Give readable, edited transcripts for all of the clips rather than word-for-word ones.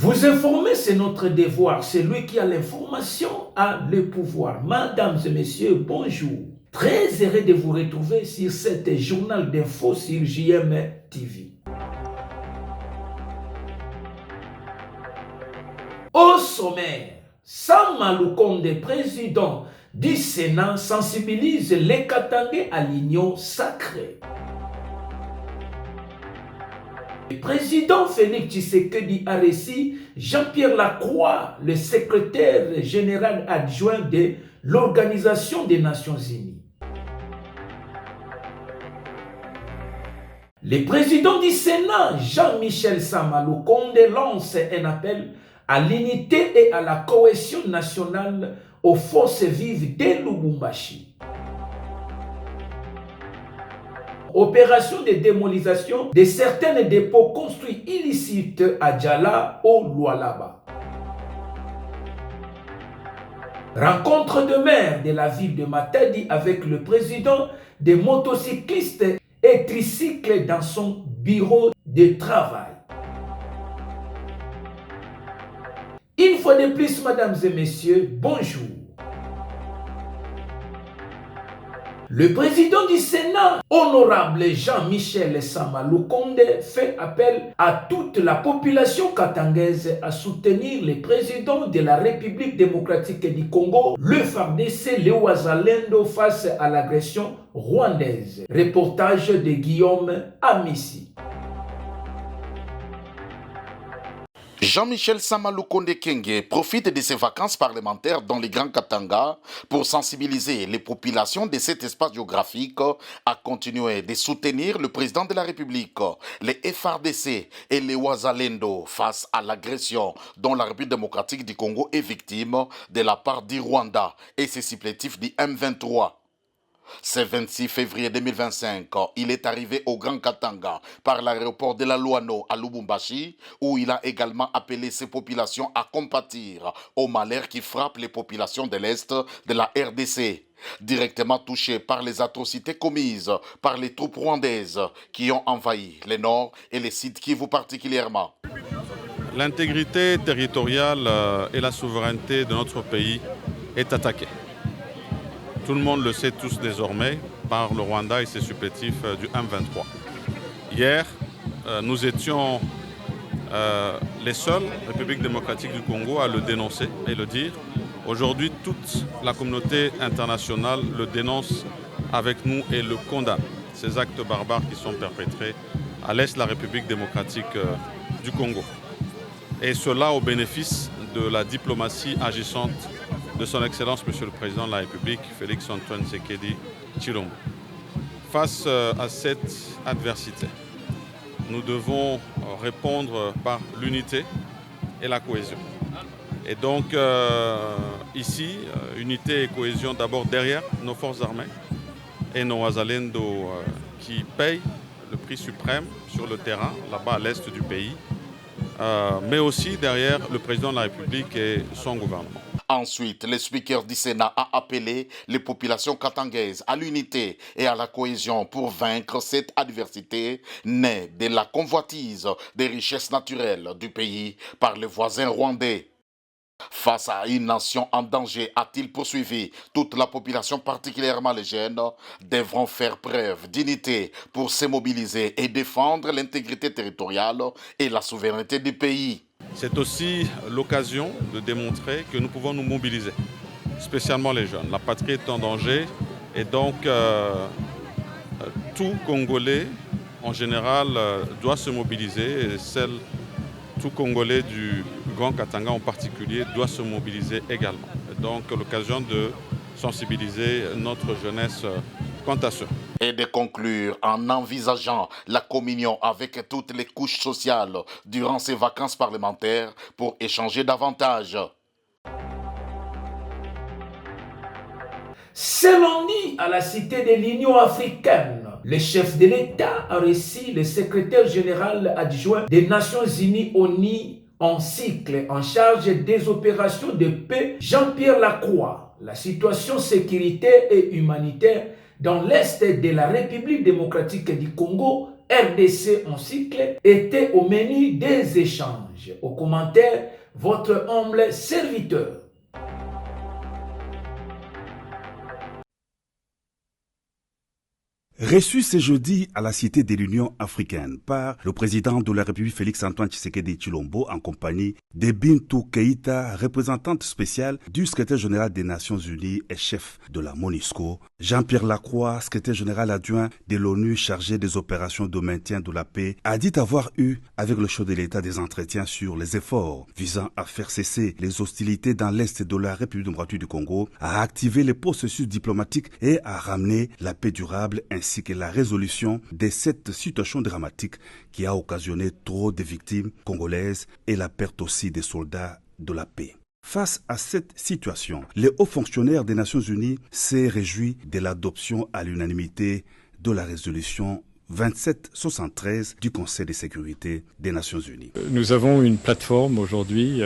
Vous informer, c'est notre devoir. Celui qui a l'information a le pouvoir. Mesdames et messieurs, bonjour. Très heureux de vous retrouver sur cet journal d'info sur JM TV. Au sommaire, Sam Malukonde, président du Sénat, sensibilise les Katangais à l'union sacrée. Le président Félix Tshisekedi a reçu Jean-Pierre Lacroix, le secrétaire général adjoint de l'Organisation des Nations Unies. Le président du Sénat, Jean-Michel Sama Lukonde, lance un appel à l'unité et à la cohésion nationale aux forces vives de Lubumbashi. Opération de démolisation de certains dépôts construits illicites à Djala au Lualaba. Rencontre de maire de la ville de Matadi avec le président des motocyclistes et tricycles dans son bureau de travail. Une fois de plus, mesdames et messieurs, bonjour. Le président du Sénat, honorable Jean-Michel Sama Lukonde, fait appel à toute la population katangaise à soutenir le président de la République démocratique du Congo, le FARDC, le Wazalendo, face à l'agression rwandaise. Reportage de Guillaume Amissi. Jean-Michel Sama Lukonde Kenge profite de ses vacances parlementaires dans les Grands Katanga pour sensibiliser les populations de cet espace géographique à continuer de soutenir le président de la République, les FARDC et les Wazalendo face à l'agression dont la République démocratique du Congo est victime de la part du Rwanda et ses supplétifs du M23. Ce 26 février 2025, il est arrivé au Grand Katanga par l'aéroport de la Luano à Lubumbashi, où il a également appelé ses populations à compatir au malheur qui frappe les populations de l'Est de la RDC, directement touchées par les atrocités commises par les troupes rwandaises qui ont envahi le Nord et les sites Kivu particulièrement. L'intégrité territoriale et la souveraineté de notre pays est attaquée. Tout le monde le sait tous désormais par le Rwanda et ses supplétifs du M23. Hier, nous étions les seuls, République démocratique du Congo, à le dénoncer et le dire. Aujourd'hui, toute la communauté internationale le dénonce avec nous et le condamne. Ces actes barbares qui sont perpétrés à l'est de la République démocratique du Congo. Et cela au bénéfice de la diplomatie agissante de son Excellence, Monsieur le Président de la République, Félix Antoine Tshisekedi Tshilombo. Face à cette adversité, nous devons répondre par l'unité et la cohésion. Et donc, ici, unité et cohésion d'abord derrière nos forces armées et nos Wazalendo qui payent le prix suprême sur le terrain, là-bas à l'est du pays, mais aussi derrière le Président de la République et son gouvernement. Ensuite, le speaker du Sénat a appelé les populations katangaises à l'unité et à la cohésion pour vaincre cette adversité née de la convoitise des richesses naturelles du pays par les voisins rwandais. Face à une nation en danger, a-t-il poursuivi, toute la population, particulièrement les jeunes, devront faire preuve d'unité pour se mobiliser et défendre l'intégrité territoriale et la souveraineté du pays. C'est aussi l'occasion de démontrer que nous pouvons nous mobiliser, spécialement les jeunes. La patrie est en danger et donc tout Congolais en général doit se mobiliser et tout Congolais du Grand Katanga en particulier doit se mobiliser également. Et donc l'occasion de sensibiliser notre jeunesse quant à cela. Et de conclure en envisageant la communion avec toutes les couches sociales durant ces vacances parlementaires pour échanger davantage. Selon dit à la cité de l'Union africaine, le chef de l'État a reçu le secrétaire général adjoint des Nations Unies ONU en cycle en charge des opérations de paix, Jean-Pierre Lacroix. La situation sécuritaire et humanitaire dans l'est de la République démocratique du Congo RDC en cycle était au menu des échanges. Au commentaire, votre humble serviteur. Reçu ce jeudi à la Cité de l'Union africaine par le président de la République Félix-Antoine Tshisekedi Tshilombo en compagnie de Bintou Keïta, représentante spéciale du secrétaire général des Nations Unies et chef de la MONUSCO, Jean-Pierre Lacroix, secrétaire général adjoint de l'ONU chargé des opérations de maintien de la paix, a dit avoir eu avec le chef de l'État des entretiens sur les efforts visant à faire cesser les hostilités dans l'Est de la République démocratique du Congo, à activer les processus diplomatiques et à ramener la paix durable ainsi que la résolution de cette situation dramatique qui a occasionné trop de victimes congolaises et la perte aussi des soldats de la paix. Face à cette situation, le haut fonctionnaire des Nations Unies s'est réjoui de l'adoption à l'unanimité de la résolution 2773 du Conseil de sécurité des Nations Unies. Nous avons une plateforme aujourd'hui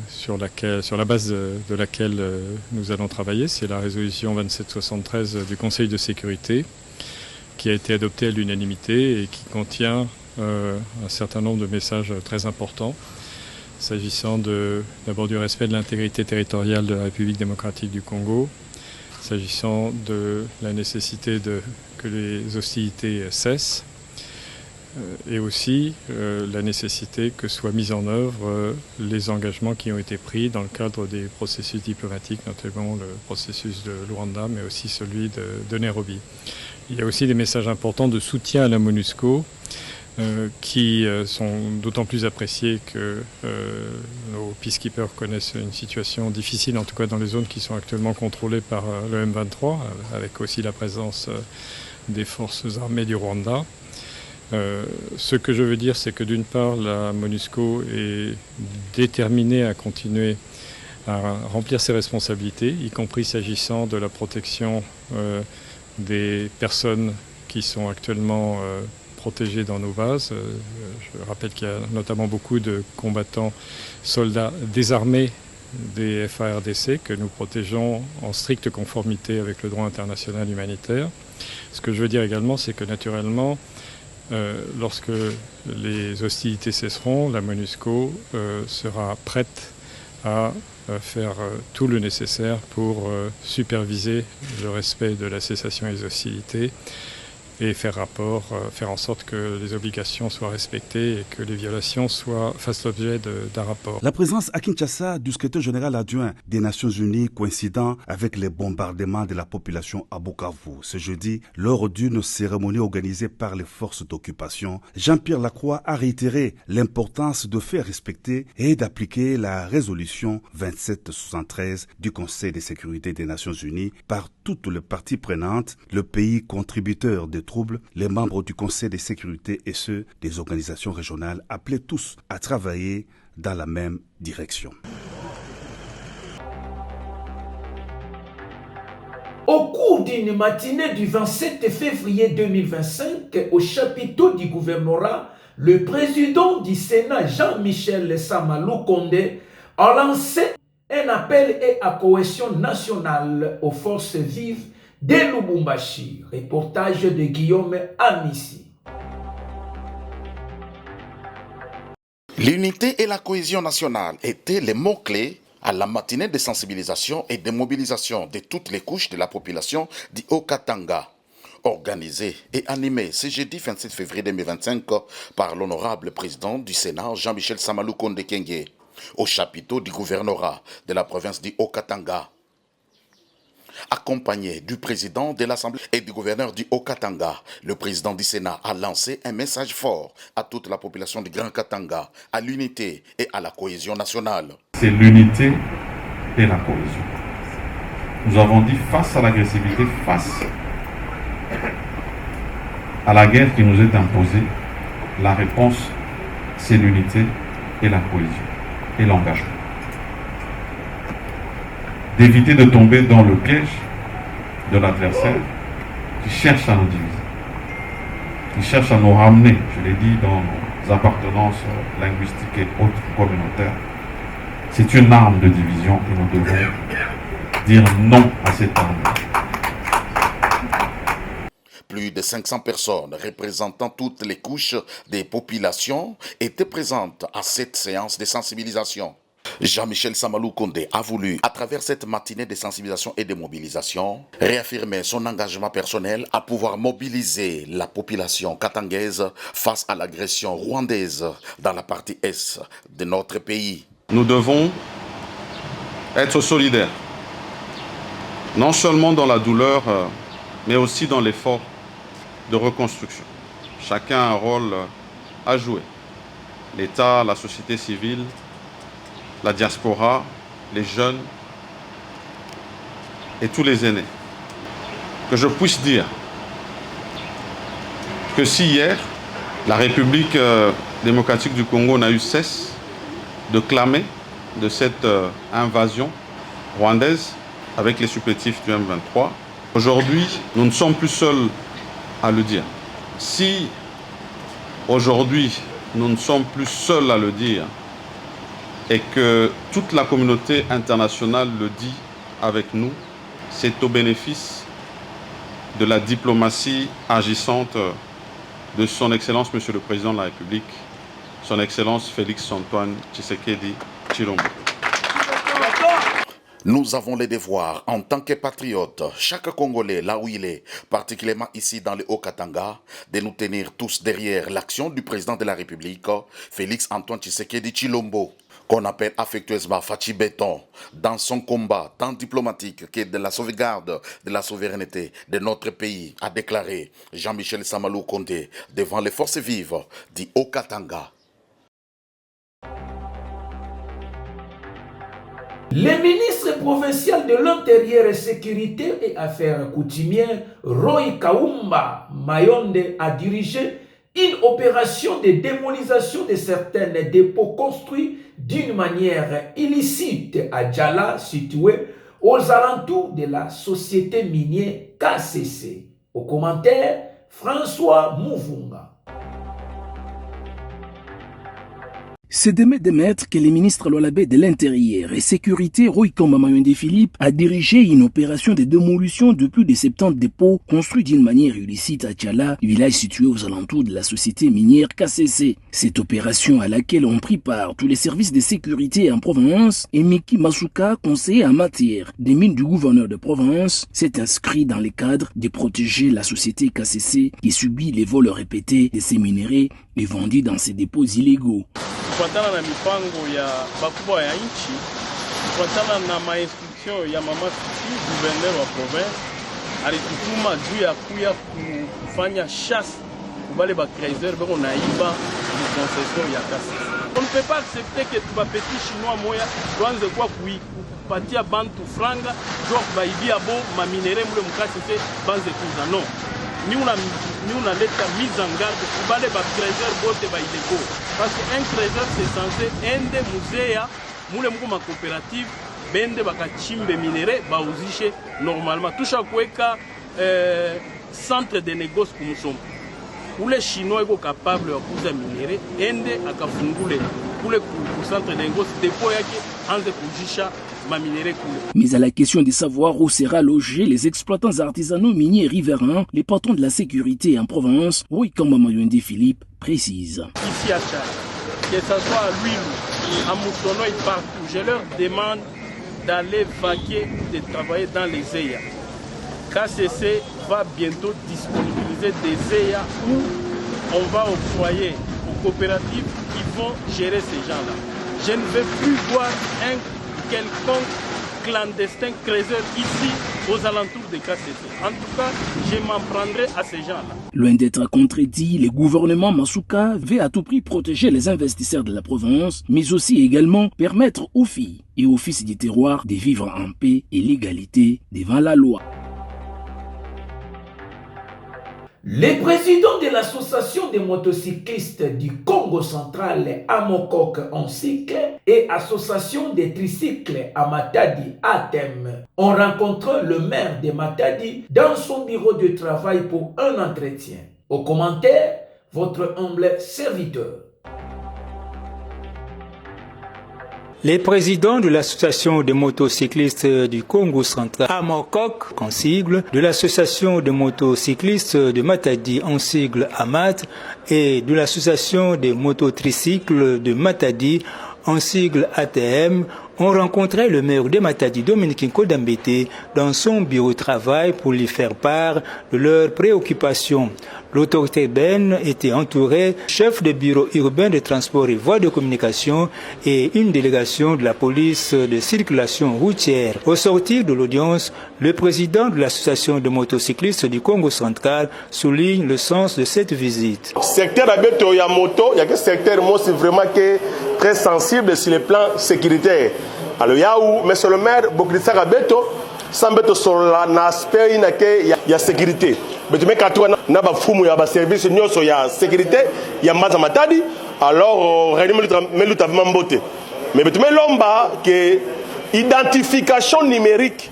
sur la base de laquelle nous allons travailler. C'est la résolution 2773 du Conseil de sécurité qui a été adoptée à l'unanimité et qui contient un certain nombre de messages très importants s'agissant d'abord du respect de l'intégrité territoriale de la République démocratique du Congo, s'agissant de la nécessité que les hostilités cessent et aussi la nécessité que soient mis en œuvre les engagements qui ont été pris dans le cadre des processus diplomatiques, notamment le processus de Luanda, mais aussi celui de Nairobi. Il y a aussi des messages importants de soutien à la MONUSCO qui sont d'autant plus appréciés que nos peacekeepers connaissent une situation difficile, en tout cas dans les zones qui sont actuellement contrôlées par le M23, avec aussi la présence des forces armées du Rwanda. Ce que je veux dire, c'est que d'une part, la MONUSCO est déterminée à continuer à remplir ses responsabilités, y compris s'agissant de la protection des personnes qui sont actuellement protégés dans nos bases. Je rappelle qu'il y a notamment beaucoup de combattants, soldats désarmés des FARDC que nous protégeons en stricte conformité avec le droit international humanitaire. Ce que je veux dire également, c'est que naturellement, lorsque les hostilités cesseront, la MONUSCO sera prête à faire tout le nécessaire pour superviser le respect de la cessation des hostilités et faire en sorte que les obligations soient respectées et que les violations fassent l'objet d'un rapport. La présence à Kinshasa du secrétaire général adjoint des Nations Unies coïncidant avec les bombardements de la population à Bukavu ce jeudi, lors d'une cérémonie organisée par les forces d'occupation, Jean-Pierre Lacroix a réitéré l'importance de faire respecter et d'appliquer la résolution 2773 du Conseil de sécurité des Nations Unies par toutes les parties prenantes, le pays contributeur des troubles, les membres du Conseil de sécurité et ceux des organisations régionales appelés tous à travailler dans la même direction. Au cours d'une matinée du 27 février 2025, au chapiteau du gouvernorat, le président du Sénat, Jean-Michel Sama Lukonde, a lancé un appel à cohésion nationale aux forces vives de Lubumbashi. Reportage de Guillaume Amissi. L'unité et la cohésion nationale étaient les mots-clés à la matinée de sensibilisation et de mobilisation de toutes les couches de la population du Haut-Katanga, organisée et animée ce jeudi 27 février 2025 par l'honorable président du Sénat, Jean-Michel Sama Lukonde Kyenge, au chapiteau du gouvernorat de la province du Haut-Katanga. Accompagné du président de l'Assemblée et du gouverneur du Haut-Katanga, le président du Sénat a lancé un message fort à toute la population du Grand Katanga, à l'unité et à la cohésion nationale. C'est l'unité et la cohésion. Nous avons dit face à l'agressivité, face à la guerre qui nous est imposée, la réponse c'est l'unité et la cohésion et l'engagement. D'éviter de tomber dans le piège de l'adversaire qui cherche à nous diviser, qui cherche à nous ramener, je l'ai dit, dans nos appartenances linguistiques et autres communautaires. C'est une arme de division et nous devons dire non à cette arme. Plus de 500 personnes représentant toutes les couches des populations étaient présentes à cette séance de sensibilisation. Jean-Michel Samalou Kondé a voulu, à travers cette matinée de sensibilisation et de mobilisation, réaffirmer son engagement personnel à pouvoir mobiliser la population katangaise face à l'agression rwandaise dans la partie est de notre pays. Nous devons être solidaires, non seulement dans la douleur, mais aussi dans l'effort de reconstruction. Chacun a un rôle à jouer. L'État, la société civile, la diaspora, les jeunes et tous les aînés. Que je puisse dire que si hier, la République démocratique du Congo n'a eu cesse de clamer de cette invasion rwandaise avec les supplétifs du M23, aujourd'hui, nous ne sommes plus seuls à le dire. Si aujourd'hui, nous ne sommes plus seuls à le dire, et que toute la communauté internationale le dit avec nous, c'est au bénéfice de la diplomatie agissante de son Excellence, Monsieur le Président de la République, son Excellence Félix Antoine Tshisekedi Tshilombo. Nous avons le devoir, en tant que patriotes, chaque Congolais, là où il est, particulièrement ici dans le Haut-Katanga, de nous tenir tous derrière l'action du Président de la République, Félix Antoine Tshisekedi Tshilombo, qu'on appelle affectueusement Fachi Béton, dans son combat tant diplomatique que de la sauvegarde de la souveraineté de notre pays, a déclaré Jean-Michel Samalou Kondé devant les forces vives du Haut-Katanga. Le ministre provincial de l'Intérieur et Sécurité et Affaires coutumières, Roy Kaumba Mayonde, a dirigé une opération de démolisation de certains dépôts construits d'une manière illicite à Djala, situé aux alentours de la société minière KCC. Au commentaire, François Mouvunga. C'est de maître que le ministre Lolabé de l'Intérieur et Sécurité, Roy Kamba Mayonde Philippe, a dirigé une opération de démolition de plus de 70 dépôts construits d'une manière illicite à Djala, village situé aux alentours de la société minière KCC. Cette opération à laquelle ont pris part tous les services de sécurité en province et Miki Masuka, conseiller en matière des mines du gouverneur de province, s'est inscrit dans le cadre de protéger la société KCC qui subit les vols répétés de ces minerais et vendus dans ces dépôts illégaux. Kufuatana na mipango ya bakubwa ya nchi, kufuatana na mainstruction ya mama Fiki, gouverneur wa province, alitutuma juu ya kuya kufanya chasse kubale ba craiseur bako naiba mu concession ya kasi. On ne peut pas accepter que tuba petit chinois moya tuanze kwa kupatia bantu franga jua kubaibia bo ma minere mule mukasi te banze kuza non. Ni una leta mise en garde kubale ba craiseur bote ba illégaux. Parce qu'un trésor c'est censé ende musea mule muko ma coopérative bende bakachimbe minere bauzishe normalement tusha kuweka centre de négoce kumsombo ule chinois iko capable ya kuuza minere ende akafungule kule ku centre de négoce dépôt yake anze kujisha ma minere kule. Mais à la question de savoir où sera logé les exploitants artisanaux miniers riverains, les patrons de la sécurité en province, Roy Kamba Mayonde Philippe, précise. Ici à Tchad, que ce soit à Lwilou, à Moussono et partout, je leur demande d'aller vaquer ou de travailler dans les EIA. KCC va bientôt disponibiliser des EIA où on va octroyer aux coopératives qui vont gérer ces gens-là. Je ne veux plus voir un quelconque clandestin creuseur ici aux alentours de KCC. En tout cas, je m'en prendrai à ces gens-là. Loin d'être contredit, le gouvernement Masuka veut à tout prix protéger les investisseurs de la province, mais aussi également permettre aux filles et aux fils du terroir de vivre en paix et l'égalité devant la loi. Le président de l'association des motocyclistes du Congo central Amokok en cycle et association des tricycles à Matadi ATEM ont rencontré le maire de Matadi dans son bureau de travail pour un entretien. Au commentaire, votre humble serviteur. Les présidents de l'association des motocyclistes du Congo central, AMOCOC en sigle, de l'association des motocyclistes de Matadi en sigle AMAT et de l'association des mototricycles de Matadi en sigle ATM ont rencontré le maire de Matadi, Dominique Nkodambete, dans son bureau de travail pour lui faire part de leurs préoccupations. L'autorité urbaine était entourée, chef de bureau urbain de transport et voies de communication et une délégation de la police de circulation routière. Au sortir de l'audience, le président de l'association de motocyclistes du Congo central souligne le sens de cette visite. Secteur abeto ya moto, il y a que secteur moi c'est vraiment très sensible sur le plan sécuritaire. Alors il y a où monsieur le maire Bokrisa abeto sambeto sur l'aspect il y a sécurité. Mais tu mets quand na ba fumu ya ba service nyoso ya sécurité ya maza matadi alors réellement meluta mambote. Mais tu mets lomba que identification numérique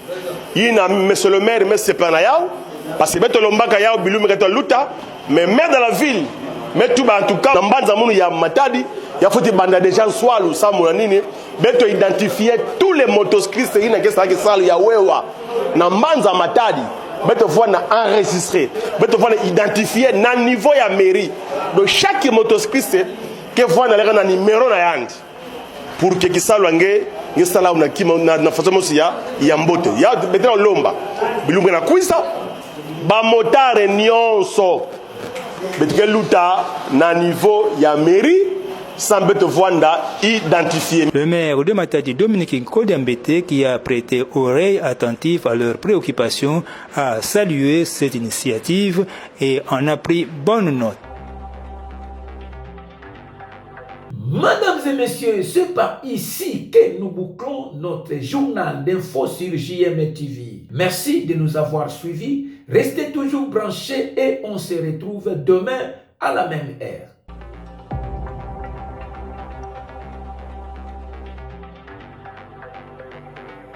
yina monsieur le maire mais c'est pas na yao parce que beto lomba ka yao bilu meto luta mais maire de la ville mais tout en tout cas na mbanza munu ya matadi ya faut banda des gens soit ou ça mon nini beto identifier tous les motocyclistes yina que ça ya wewa na mbanza matadi beto fois na enregistré beto fois na identifier na niveau ya mairie de chaque motocycliste que fois na le numéro na yandi pour que kisalo nge ngesala una kima na façon mosia ya mbote ya beto lomba bilumba na kuisa ba motare nyonso beto luta na niveau ya mairie sans beto voanda identifié. Le maire de Matadi, Dominique Nkodambete, qui a prêté oreille attentive à leurs préoccupations, a salué cette initiative et en a pris bonne note. Mesdames et messieurs, c'est par ici que nous bouclons notre journal d'info sur JM TV. Merci de nous avoir suivis. Restez toujours branchés et on se retrouve demain à la même heure.